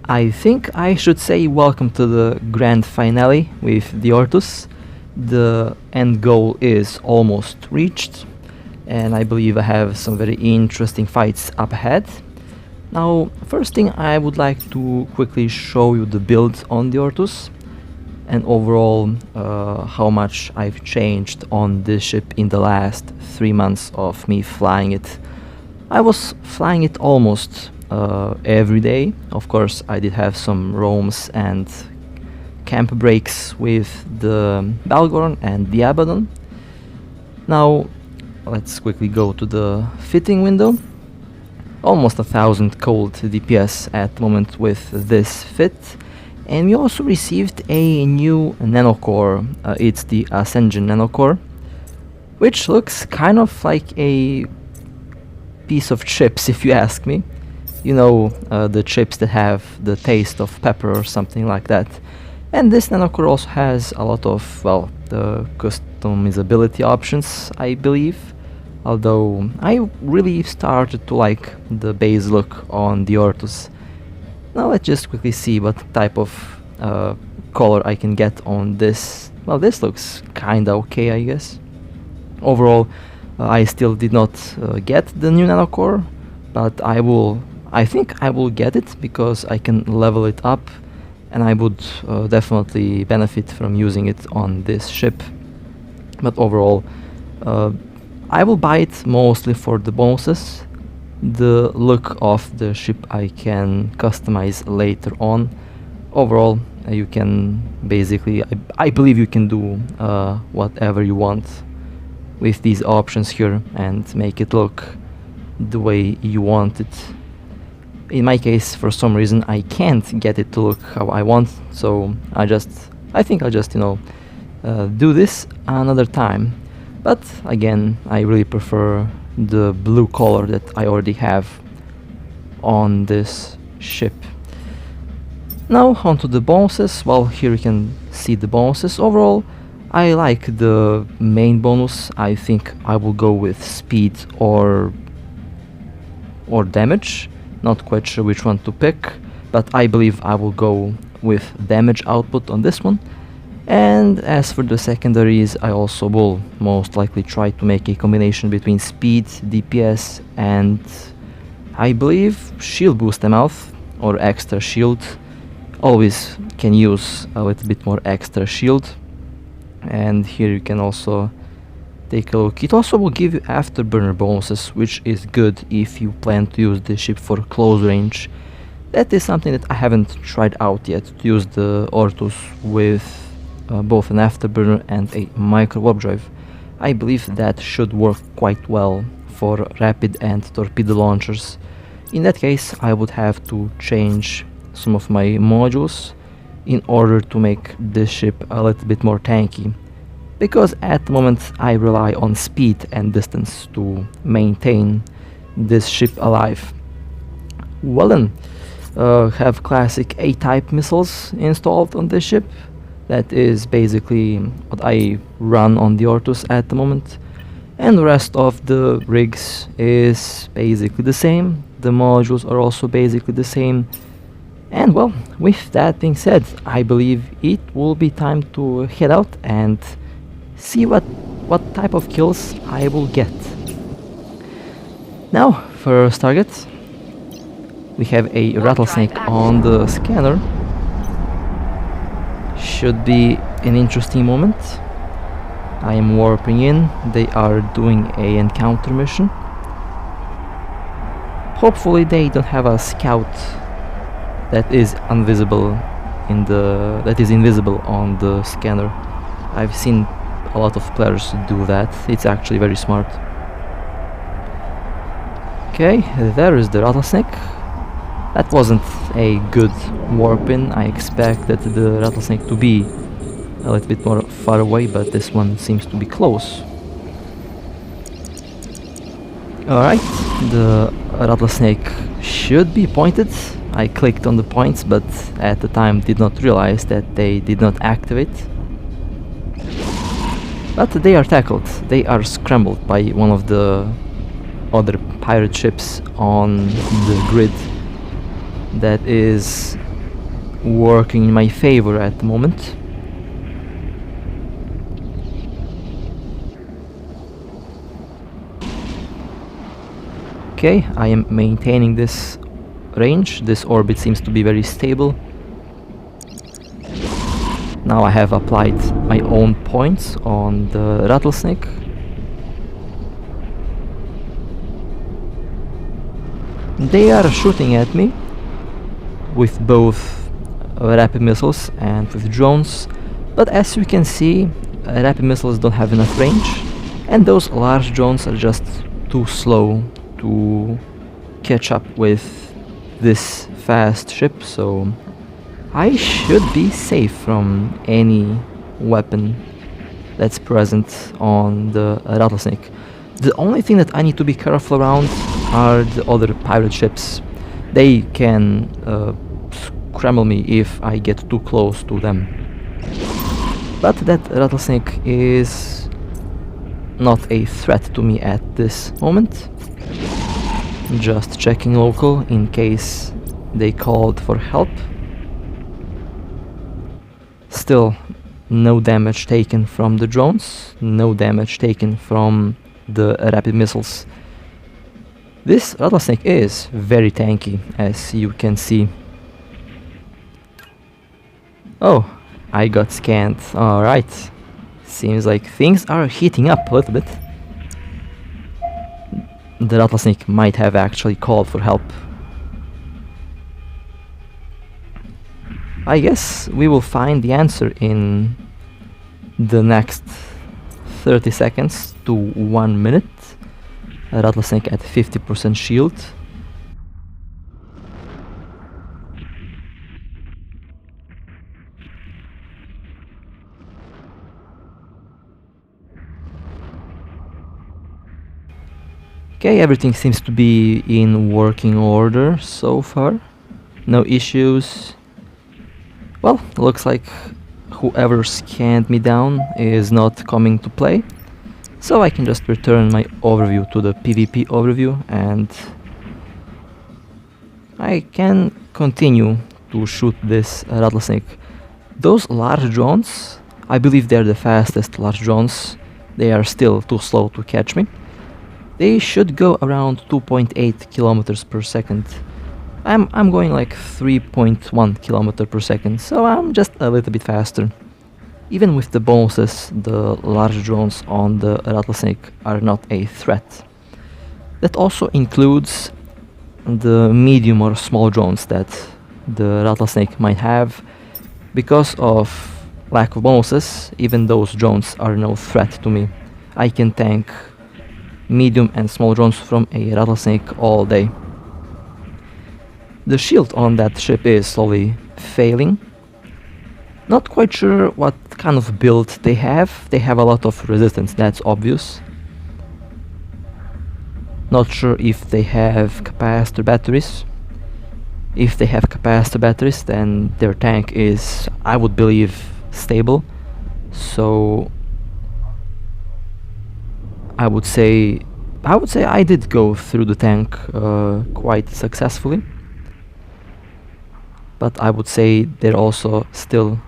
I think I should say welcome to the grand finale with the Orthrus. The end goal is almost reached, and I believe I have some very interesting fights up ahead. Now, first thing, I would like to quickly show you the build on the Orthrus and overall how much I've changed on this ship in the last 3 months of me flying it. I was flying it almost every day. Of course, I did have some roams and camp breaks with the Balgorn and the Abaddon. Now, let's quickly go to the fitting window. Almost 1000 cold DPS at the moment with this fit. And we also received a new nanocore. It's the Ascension nanocore, which looks kind of like a piece of chips, if you ask me. You know, the chips that have the taste of pepper or something like that. And this nanocore also has a lot of, well, the customizability options, I believe. Although I really started to like the base look on the Orthrus. Now let's just quickly see what type of color I can get on this. Well, this looks kinda okay, I guess. Overall, I still did not get the new nanocore, but I think I will get it because I can level it up, and I would definitely benefit from using it on this ship. But overall, I will buy it mostly for the bonuses. The look of the ship I can customize later on. Overall, you can basically, I believe you can do whatever you want with these options here and make it look the way you want it. In my case, for some reason, I can't get it to look how I want, so I think I'll just, do this another time. But again, I really prefer the blue color that I already have on this ship. Now onto the bonuses. Well, here you can see the bonuses. Overall, I like the main bonus. I think I will go with speed or damage. Not quite sure which one to pick, but I believe I will go with damage output on this one. And as for the secondaries, I also will most likely try to make a combination between speed, DPS, and I believe shield boost amount or extra shield. Always can use a little bit more extra shield. And here you can also take a look. It also will give you afterburner bonuses, which is good if you plan to use this ship for close range. That is something that I haven't tried out yet, to use the Orthrus with both an afterburner and a micro warp drive. I believe that should work quite well for rapid and torpedo launchers. In that case, I would have to change some of my modules in order to make this ship a little bit more tanky, because at the moment I rely on speed and distance to maintain this ship alive. Well then, have classic A-type missiles installed on this ship. That is basically what I run on the Orthrus at the moment. And the rest of the rigs is basically the same. The modules are also basically the same. And well, with that being said, I believe it will be time to head out and see what type of kills I will get. Now, first target. We have a Rattlesnake on the scanner. Should be an interesting moment. I am warping in. They are doing a encounter mission. Hopefully they don't have a scout that is invisible on the scanner. I've seen a lot of players do that. It's actually very smart. Okay, there is the Rattlesnake. That wasn't a good warp in. I expected the Rattlesnake to be a little bit more far away, but this one seems to be close. Alright, the Rattlesnake should be pointed. I clicked on the points, but at the time did not realize that they did not activate. But they are tackled. They are scrambled by one of the other pirate ships on the grid. That is working in my favor at the moment. Okay, I am maintaining this range. This orbit seems to be very stable. Now I have applied my own points on the Rattlesnake. They are shooting at me with both rapid missiles and with drones, but as you can see, rapid missiles don't have enough range, and those large drones are just too slow to catch up with this fast ship, so I should be safe from any weapon that's present on the Rattlesnake. The only thing that I need to be careful around are the other pirate ships. They can scramble me if I get too close to them. But that Rattlesnake is not a threat to me at this moment. Just checking local in case they called for help. Still, no damage taken from the drones, no damage taken from the rapid missiles. This Rattlesnake is very tanky, as you can see. Oh, I got scanned. Alright. Seems like things are heating up a little bit. The Rattlesnake might have actually called for help. I guess we will find the answer in the next 30 seconds to 1 minute. A Rattlesnake at 50% shield. Okay, everything seems to be in working order so far. No issues. Well, looks like whoever scanned me down is not coming to play. So I can just return my overview to the PvP overview and I can continue to shoot this Rattlesnake. Those large drones, I believe they're the fastest large drones. They are still too slow to catch me. They should go around 2.8 kilometers per second. I'm going like 3.1 kilometer per second, so I'm just a little bit faster. Even with the bonuses, the large drones on the Rattlesnake are not a threat. That also includes the medium or small drones that the Rattlesnake might have. Because of lack of bonuses, even those drones are no threat to me. I can tank medium and small drones from a Rattlesnake all day. The shield on that ship is slowly failing. Not quite sure what kind of build they have. They have a lot of resistance, that's obvious. Not sure if they have capacitor batteries. If they have capacitor batteries, then their tank is, I would believe, stable. So I would say I did go through the tank quite successfully. But I would say they're also still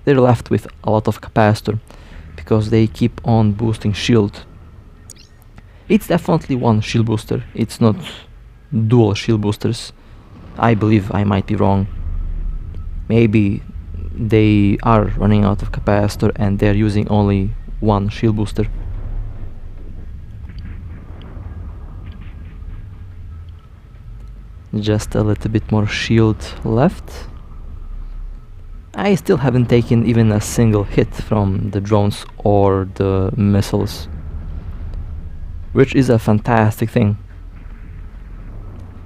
they're left with a lot of capacitor because they keep on boosting shield. It's definitely one shield booster, it's not dual shield boosters. I believe I might be wrong. Maybe they are running out of capacitor and they're using only one shield booster. Just a little bit more shield left. I still haven't taken even a single hit from the drones or the missiles, which is a fantastic thing.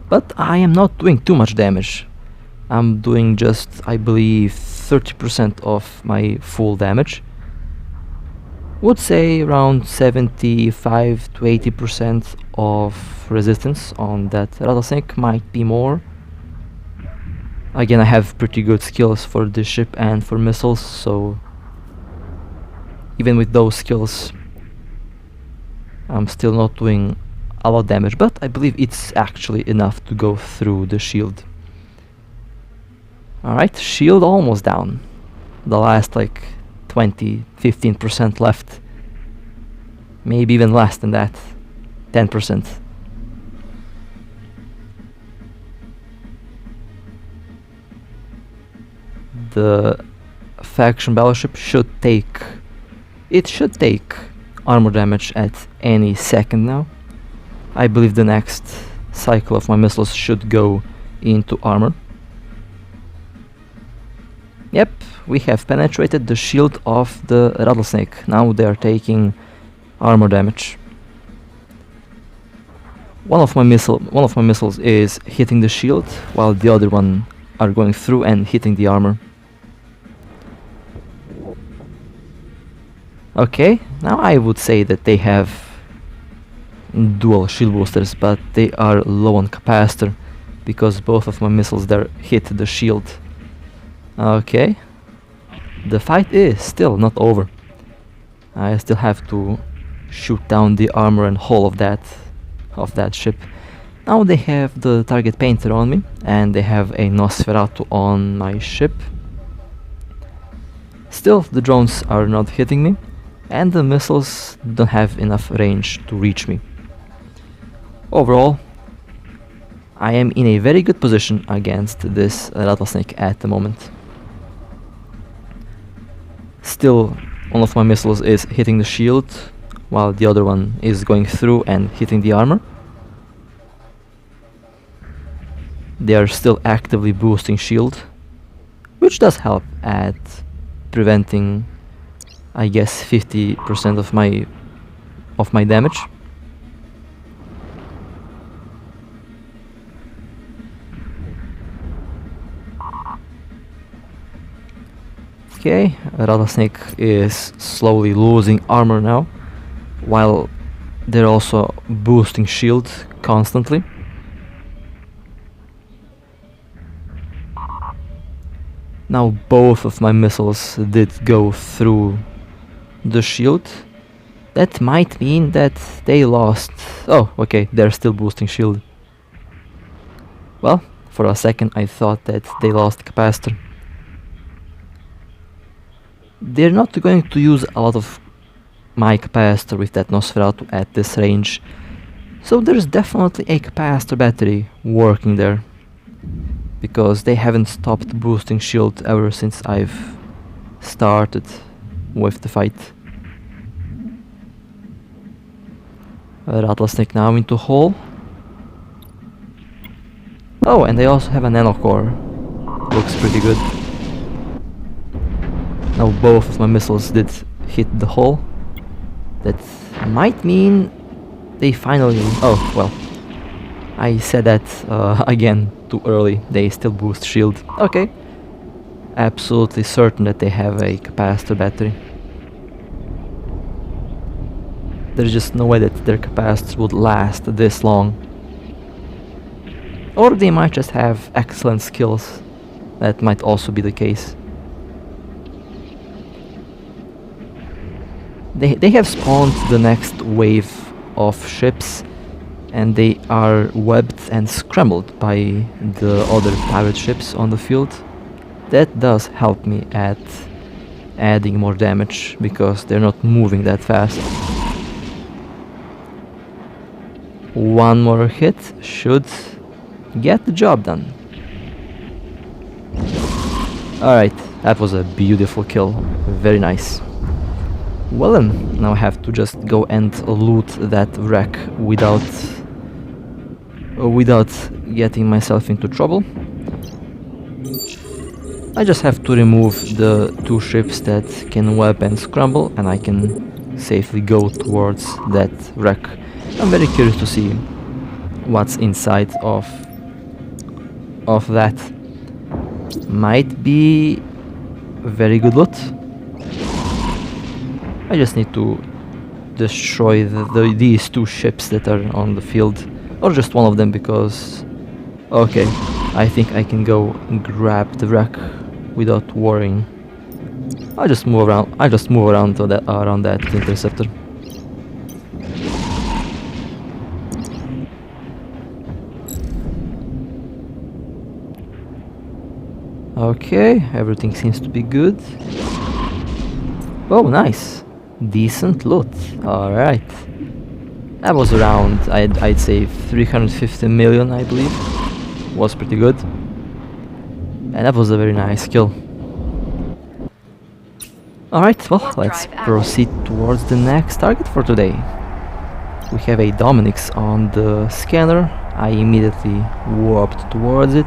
But I am not doing too much damage. I'm doing just, I believe, 30% of my full damage. Would say around 75 to 80% of resistance on that Rattlesnake, might be more. Again, I have pretty good skills for this ship and for missiles, so even with those skills I'm still not doing a lot of damage, but I believe it's actually enough to go through the shield. Alright, shield almost down. The last like 20-15% left. Maybe even less than that. 10%. The faction battleship should take... It should take armor damage at any second now. I believe the next cycle of my missiles should go into armor. Yep, we have penetrated the shield of the Rattlesnake. Now they are taking armor damage. One of my missiles is hitting the shield, while the other one are going through and hitting the armor. Okay, now I would say that they have dual shield boosters, but they are low on capacitor because both of my missiles there hit the shield. Okay, the fight is still not over. I still have to shoot down the armor and hull of that ship. Now they have the target painter on me, and they have a Nosferatu on my ship. Still, the drones are not hitting me, and the missiles don't have enough range to reach me. Overall, I am in a very good position against this Rattlesnake at the moment. Still, one of my missiles is hitting the shield, while the other one is going through and hitting the armor. They are still actively boosting shield, which does help at preventing, I guess, 50% of my damage. Okay, Rattlesnake is slowly losing armor now, while they're also boosting shield constantly. Now both of my missiles did go through the shield. That might mean that they lost... Oh, okay, they're still boosting shield. Well, for a second I thought that they lost capacitor. They're not going to use a lot of my capacitor with that Nosferatu at this range, so there's definitely a capacitor battery working there, because they haven't stopped boosting shield ever since I've started with the fight. Rattlesnake now into hull. Oh, and they also have a nanocore. Looks pretty good. Now both of my missiles did hit the hull. That might mean they finally... Oh, well. I said that again too early. They still boost shield. Okay. Absolutely certain that they have a capacitor battery. There's just no way that their capacitors would last this long. Or they might just have excellent skills. That might also be the case. They have spawned the next wave of ships, and they are webbed and scrambled by the other pirate ships on the field. That does help me at adding more damage, because they're not moving that fast. One more hit should get the job done. Alright, that was a beautiful kill. Very nice. Well then, now I have to just go and loot that wreck without getting myself into trouble. I just have to remove the two ships that can web and scramble, and I can safely go towards that wreck. I'm very curious to see what's inside of that. Might be very good loot. I just need to destroy these two ships that are on the field, or just one of them, because... Okay, I think I can go grab the wreck without worrying. I'll just move around. I'll just move around to that around that interceptor. Okay, everything seems to be good. Oh, nice. Decent loot. Alright. That was around, I'd say 350 million, I believe. Was pretty good. And that was a very nice kill. Alright, well, let's proceed towards the next target for today. We have a Dominix on the scanner. I immediately warped towards it.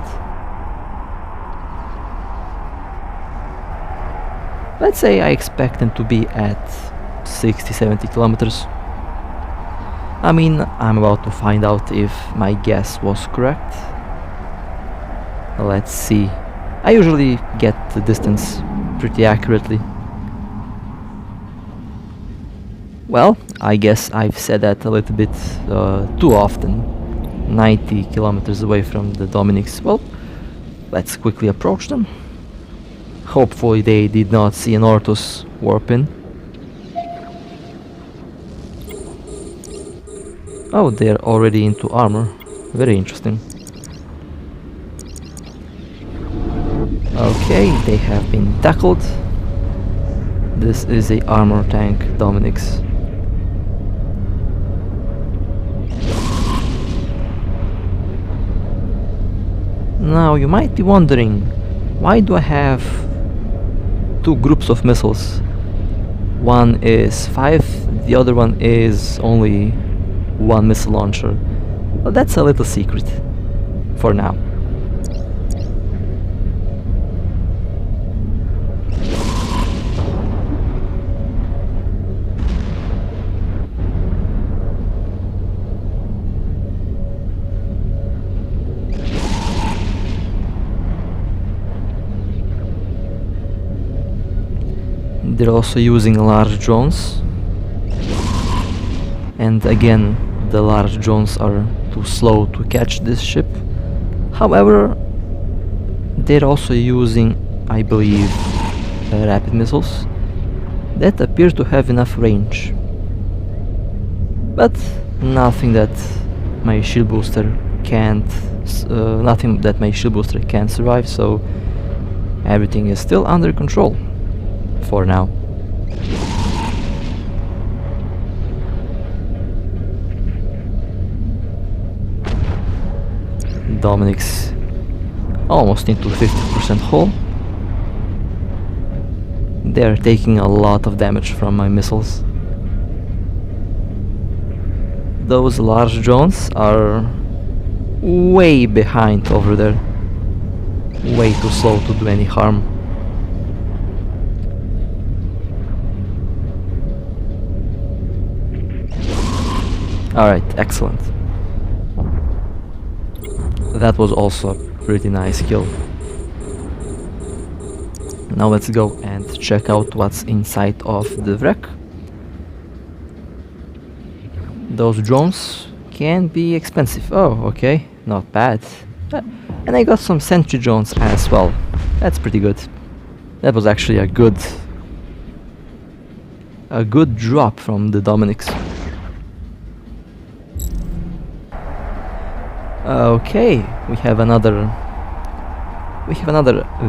Let's say I expect them to be at 60-70 kilometers. I mean, I'm about to find out if my guess was correct. Let's see. I usually get the distance pretty accurately. Well, I guess I've said that a little bit too often. 90 kilometers away from the Dominix. Well, let's quickly approach them. Hopefully they did not see an Orthrus warp in. Oh, they're already into armor. Very interesting. Okay, they have been tackled. This is a armor tank Dominix. Now you might be wondering, why do I have two groups of missiles? One is 5, the other one is only 1 missile launcher. Well, that's a little secret for now. They're also using large drones, and again the large drones are too slow to catch this ship. However, they're also using, I believe, rapid missiles that appear to have enough range, but nothing that my shield booster can't survive, so everything is still under control for now. Dominix almost into 50% hull. They're taking a lot of damage from my missiles. Those large drones are way behind over there. Way too slow to do any harm. Alright, excellent. That was also a pretty nice kill. Now let's go and check out what's inside of the wreck. Those drones can be expensive. Oh, okay, not bad. And I got some sentry drones as well. That's pretty good. That was actually a good drop from the Dominix. Okay, we have another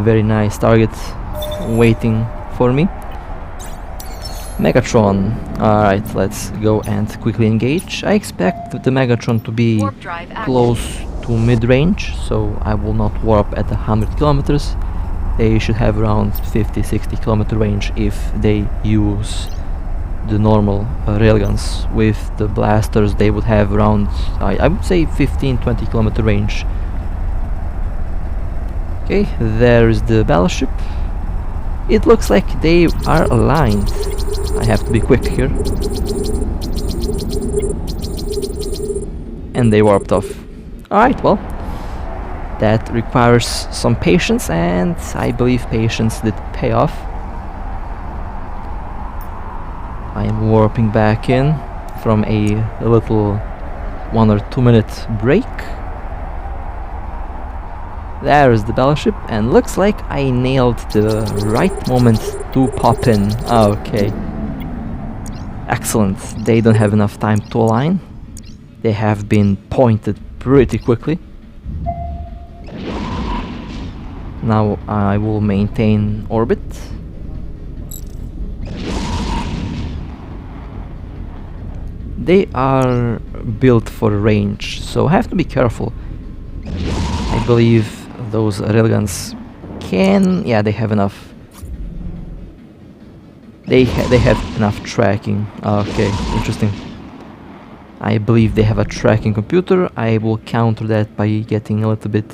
very nice target waiting for me. Megathron. Alright, let's go and quickly engage. I expect the Megathron to be close to mid-range, so I will not warp at 100 kilometers. They should have around 50-60 kilometer range if they use the normal railguns. With the blasters they would have around, I would say 15-20 kilometer range. Okay, there is the battleship. It looks like they are aligned. I have to be quick here. And they warped off. Alright, well, that requires some patience, and I believe patience did pay off. I am warping back in from a little 1 or 2 minute break. There is the battleship, and looks like I nailed the right moment to pop in. Okay. Excellent. They don't have enough time to align. They have been pointed pretty quickly. Now I will maintain orbit. They are built for range, so I have to be careful. I believe those railguns can... yeah, they have enough. They have enough tracking. Okay, interesting. I believe they have a tracking computer. I will counter that by getting a little bit...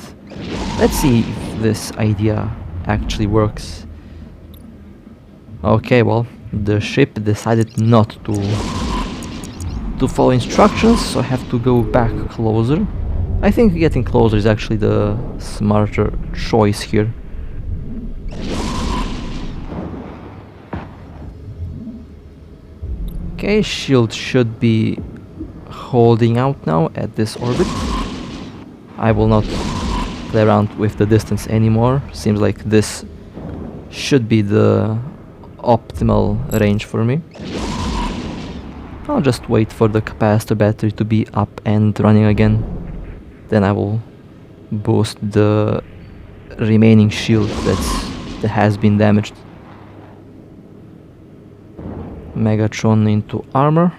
let's see if this idea actually works. Okay, well, the ship decided not to follow instructions, so I have to go back closer. I think getting closer is actually the smarter choice here. Okay, shield should be holding out now at this orbit. I will not play around with the distance anymore. Seems like this should be the optimal range for me. I'll just wait for the capacitor battery to be up and running again. Then I will boost the remaining shield that has been damaged. Megatron into armor.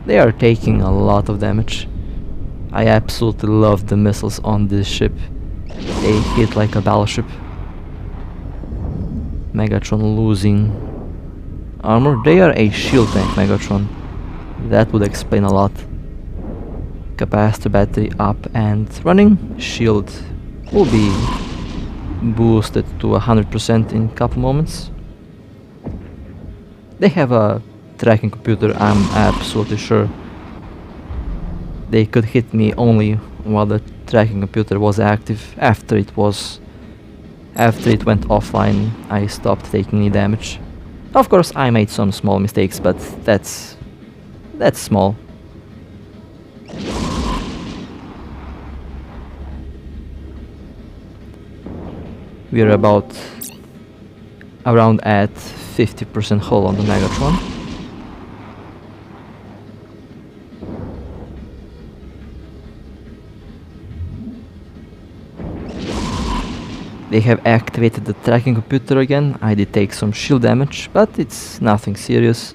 They are taking a lot of damage. I absolutely love the missiles on this ship. They hit like a battleship. Megatron losing armor. They are a shield tank, Megatron. That would explain a lot. Capacitor battery up and running. Shield will be boosted to 100% in a couple moments. They have a tracking computer, I'm absolutely sure. They could hit me only while the tracking computer was active. After it went offline, I stopped taking any damage. Of course, I made some small mistakes, but that's small. We are about around at 50% hull on the Megatron. They have activated the tracking computer again. I did take some shield damage, but it's nothing serious.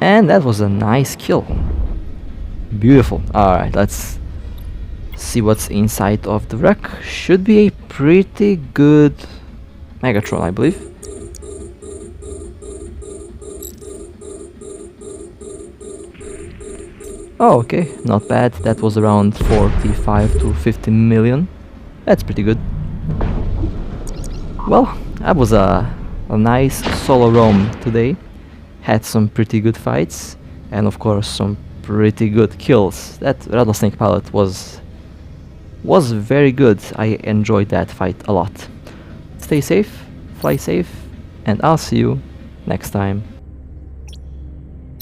And that was a nice kill. Beautiful. Alright, let's see what's inside of the wreck. Should be a pretty good Megatron, I believe. Oh, okay, not bad. That was around 45 to 50 million. That's pretty good. Well, that was a nice solo roam today. Had some pretty good fights, and of course some pretty good kills. That Rattlesnake pilot was very good. I enjoyed that fight a lot. Stay safe, fly safe, and I'll see you next time.